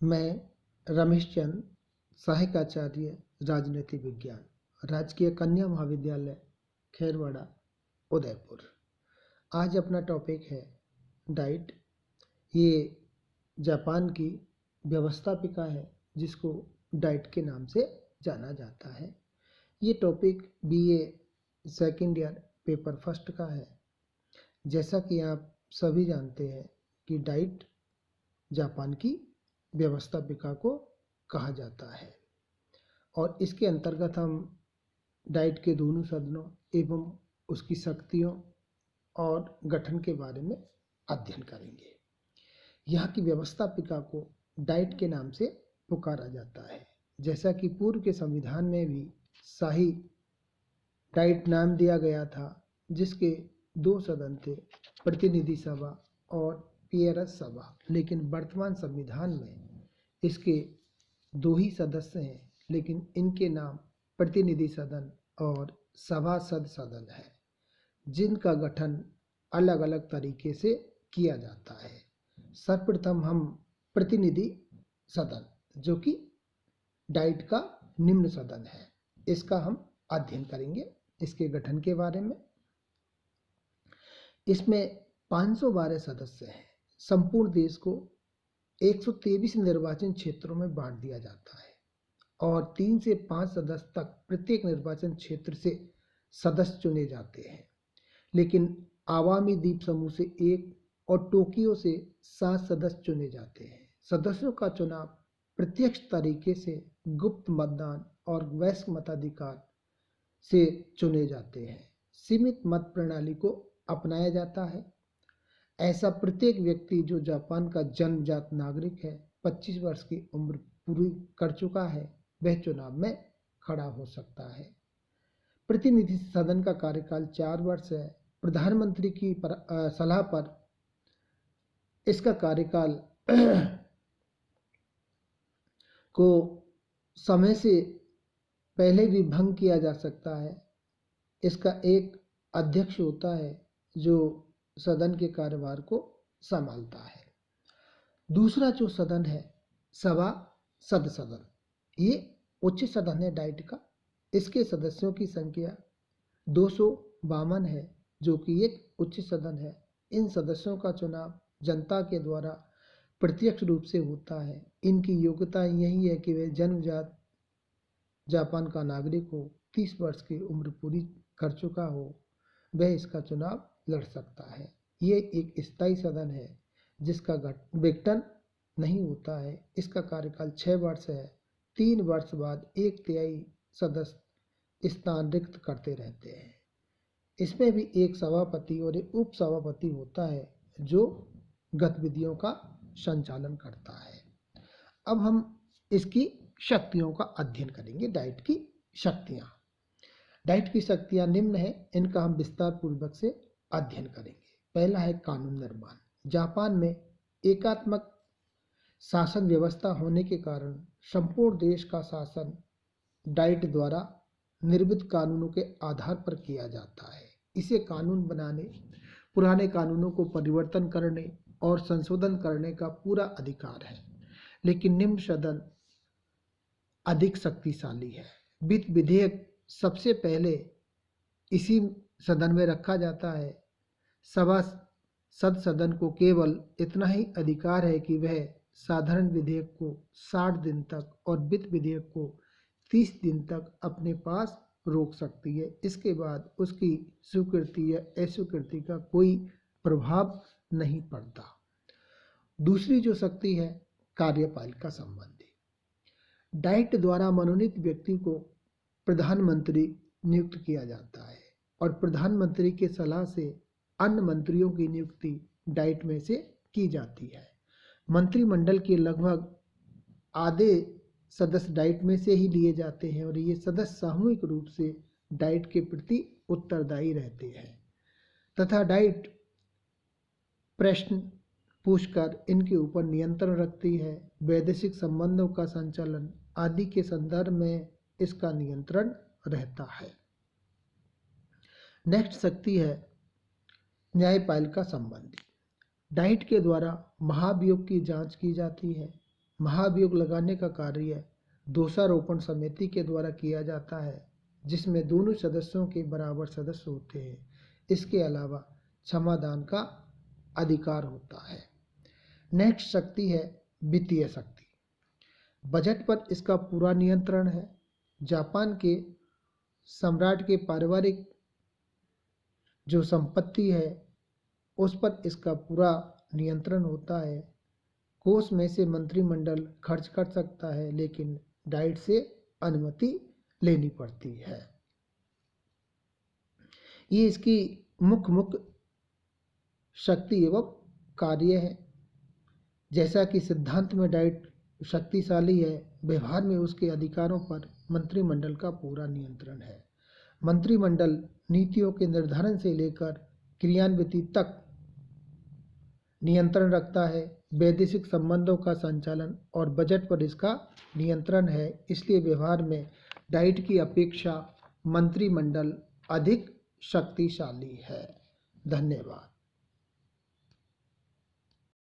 मैं रमेश चंद, सहायक आचार्य राजनीति विज्ञान, राजकीय कन्या महाविद्यालय खैरवाड़ा उदयपुर। आज अपना टॉपिक है डाइट। ये जापान की व्यवस्थापिका है जिसको डाइट के नाम से जाना जाता है। ये topic BA second year paper first का है। जैसा कि आप सभी जानते हैं कि डाइट जापान की व्यवस्थापिका को कहा जाता है और इसके अंतर्गत हम डाइट के दोनों सदनों एवं उसकी शक्तियों और गठन के बारे में अध्ययन करेंगे। यहाँ की व्यवस्थापिका को डाइट के नाम से पुकारा जाता है। जैसा कि पूर्व के संविधान में भी शाही डाइट नाम दिया गया था, जिसके दो सदन थे, प्रतिनिधि सभा और पेयरस सभा। लेकिन वर्तमान संविधान में इसके दो ही सदस्य हैं, लेकिन इनके नाम प्रतिनिधि सदन और सभासद सदन है, जिनका गठन अलग अलग तरीके से किया जाता है। सर्वप्रथम हम प्रतिनिधि सदन, जो कि डाइट का निम्न सदन है, इसका हम अध्ययन करेंगे, इसके गठन के बारे में। इसमें 512 सदस्य हैं। संपूर्ण देश को 123 निर्वाचन क्षेत्रों में बांट दिया जाता है और 3 से 5 सदस्य तक प्रत्येक निर्वाचन क्षेत्र से सदस्य चुने जाते हैं। लेकिन आवामी द्वीप समूह से 1 और टोक्यो से 7 सदस्य चुने जाते हैं। सदस्यों का चुनाव प्रत्यक्ष तरीके से, गुप्त मतदान और वयस्क मताधिकार से चुने जाते हैं। सीमित मत प्रणाली को अपनाया जाता है। ऐसा प्रत्येक व्यक्ति जो जापान का जन्मजात नागरिक है, 25 वर्ष की उम्र पूरी कर चुका है, वह चुनाव में खड़ा हो सकता है। प्रतिनिधि सदन का कार्यकाल 4 वर्ष है। प्रधानमंत्री की सलाह पर इसका कार्यकाल को समय से पहले भी भंग किया जा सकता है। इसका एक अध्यक्ष होता है जो सदन के कार्यभार को संभालता है। दूसरा जो सदन है, सभासद सदन, ये उच्च सदन है डाइट का। इसके सदस्यों की संख्या 252 है, जो कि एक उच्च सदन है। इन सदस्यों का चुनाव जनता के द्वारा प्रत्यक्ष रूप से होता है। इनकी योग्यता यही है कि वे जन्मजात जापान का नागरिक हो, 30 वर्ष की उम्र पूरी कर चुका हो, वह इसका चुनाव लड़ सकता है। ये एक स्थायी सदन है जिसका विघटन नहीं होता है। इसका कार्यकाल 6 वर्ष है। 3 वर्ष बाद 1/3 सदस्य स्थान रिक्त करते रहते हैं। इसमें भी एक सभापति और एक उप सभापति होता है जो गतिविधियों का संचालन करता है। अब हम इसकी शक्तियों का अध्ययन करेंगे। डाइट की शक्तियाँ। डाइट की शक्तियाँ निम्न है, इनका हम विस्तार पूर्वक से अध्ययन करेंगे। पहला है कानून निर्माण। जापान में एकात्मक शासन व्यवस्था होने के कारण संपूर्ण देश का शासन डाइट द्वारा निर्मित कानूनों के आधार पर किया जाता है। इसे कानून बनाने, पुराने कानूनों को परिवर्तन करने और संशोधन करने का पूरा अधिकार है। लेकिन निम्न सदन अधिक शक्तिशाली है। वित्त विधेयक सबसे पहले इसी सदन में रखा जाता है। सभासद सदन को केवल इतना ही अधिकार है कि वह साधारण विधेयक को 60 दिन तक और वित्त विधेयक को 30 दिन तक अपने पास रोक सकती है। इसके बाद उसकी स्वीकृति या अस्वीकृति का कोई प्रभाव नहीं पड़ता। दूसरी जो शक्ति है, कार्यपालिका संबंधी। डाइट द्वारा मनोनीत व्यक्ति को प्रधानमंत्री नियुक्त किया जाता है और प्रधानमंत्री के सलाह से अन्य मंत्रियों की नियुक्ति डाइट में से की जाती है। मंत्रिमंडल के लगभग आधे सदस्य डाइट में से ही लिए जाते हैं और ये सदस्य सामूहिक रूप से डाइट के प्रति उत्तरदायी रहते हैं तथा डाइट प्रश्न पूछकर इनके ऊपर नियंत्रण रखती है। वैदेशिक संबंधों का संचालन आदि के संदर्भ में इसका नियंत्रण रहता है। नेक्स्ट शक्ति है न्यायपालिका संबंधी। डाइट के द्वारा महाभियोग की जांच की जाती है। महाभियोग लगाने का कार्य दोषारोपण समिति के द्वारा किया जाता है, जिसमें दोनों सदस्यों के बराबर सदस्य होते हैं। इसके अलावा क्षमादान का अधिकार होता है। नेक्स्ट शक्ति है वित्तीय शक्ति। बजट पर इसका पूरा नियंत्रण है। जापान के सम्राट के पारिवारिक जो संपत्ति है उस पर इसका पूरा नियंत्रण होता है। कोष में से मंत्रिमंडल खर्च कर सकता है, लेकिन डाइट से अनुमति लेनी पड़ती है। ये इसकी मुख्य शक्ति एवं कार्य है। जैसा कि सिद्धांत में डाइट शक्तिशाली है, व्यवहार में उसके अधिकारों पर मंत्रिमंडल का पूरा नियंत्रण है। मंत्रिमंडल नीतियों के निर्धारण से लेकर क्रियान्विति तक नियंत्रण रखता है। वैदेशिक संबंधों का संचालन और बजट पर इसका नियंत्रण है। इसलिए व्यवहार में डाइट की अपेक्षा मंत्रिमंडल अधिक शक्तिशाली है। धन्यवाद।